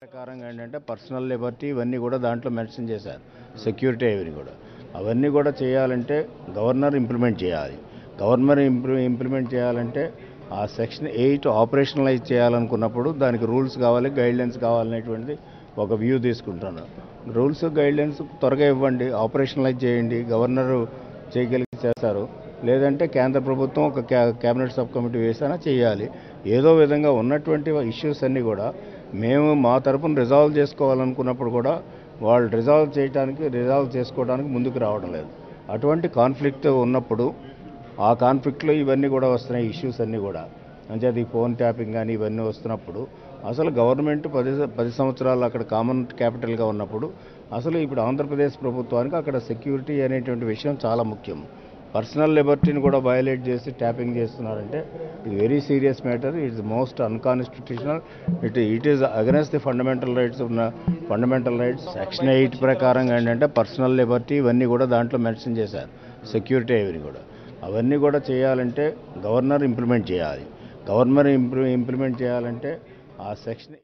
ప్రకారంగా ఏంటంటే personal Liberty ఇవన్నీ కూడా దాంట్లో మెన్షన్ చేశారు. సెక్యూరిటీ ఇవన్నీ కూడా అవన్నీ కూడా చేయాలంటే గవర్నర్ ఇంప్లిమెంట్ చేయాలి. గవర్నర్ ఇంప్లిమెంట్ చేయాలంటే ఆ సెక్షన్ 8 ఆపరేషనలైజ్ చేయాలనుకున్నప్పుడు దానికి రూల్స్ కావాలి, గైడ్లైన్స్ కావాలనేటువంటిది ఒక వ్యూ తీసుకుంటాను. రూల్స్ గైడ్లైన్స్ త్వరగా ఇవ్వండి, ఆపరేషనలైజ్ చేయండి. గవర్నర్ చేయగలిగి చేస్తారు, లేదంటే కేంద్ర ప్రభుత్వం ఒక క్యాబినెట్ సబ్ కమిటీ వేసినా చేయాలి. ఏదో విధంగా ఉన్నటువంటి ఇష్యూస్ అన్నీ కూడా మేము మా తరపున రిజాల్వ్ చేసుకోవాలనుకున్నప్పుడు కూడా వాళ్ళు రిజాల్వ్ చేసుకోవడానికి ముందుకు రావడం లేదు. అటువంటి కాన్ఫ్లిక్ట్ ఉన్నప్పుడు ఆ కాన్ఫ్లిక్ట్లో ఇవన్నీ కూడా వస్తున్నాయి, ఇష్యూస్ అన్నీ కూడా. అంచేది ఫోన్ ట్యాపింగ్ కానీ ఇవన్నీ వస్తున్నప్పుడు అసలు గవర్నమెంట్ 10 సంవత్సరాలు అక్కడ కామన్ క్యాపిటల్గా ఉన్నప్పుడు అసలు ఇప్పుడు ఆంధ్రప్రదేశ్ ప్రభుత్వానికి అక్కడ సెక్యూరిటీ అనేటువంటి విషయం చాలా ముఖ్యం. పర్సనల్ లిబర్టీని కూడా వయలేట్ చేసి ట్యాపింగ్ చేస్తున్నారంటే ఇది very serious matter. It's most unconstitutional. It is against the fundamental rights. Section 8 ప్రకారంగా ఏంటంటే పర్సనల్ లిబర్టీ ఇవన్నీ కూడా దాంట్లో మెన్షన్ చేశారు. సెక్యూరిటీ ఇవన్నీ కూడా అవన్నీ కూడా చేయాలంటే గవర్నర్ ఇంప్లిమెంట్ చేయాలి. గవర్నర్ ఇంప్లిమెంట్ చేయాలంటే ఆ సెక్షన్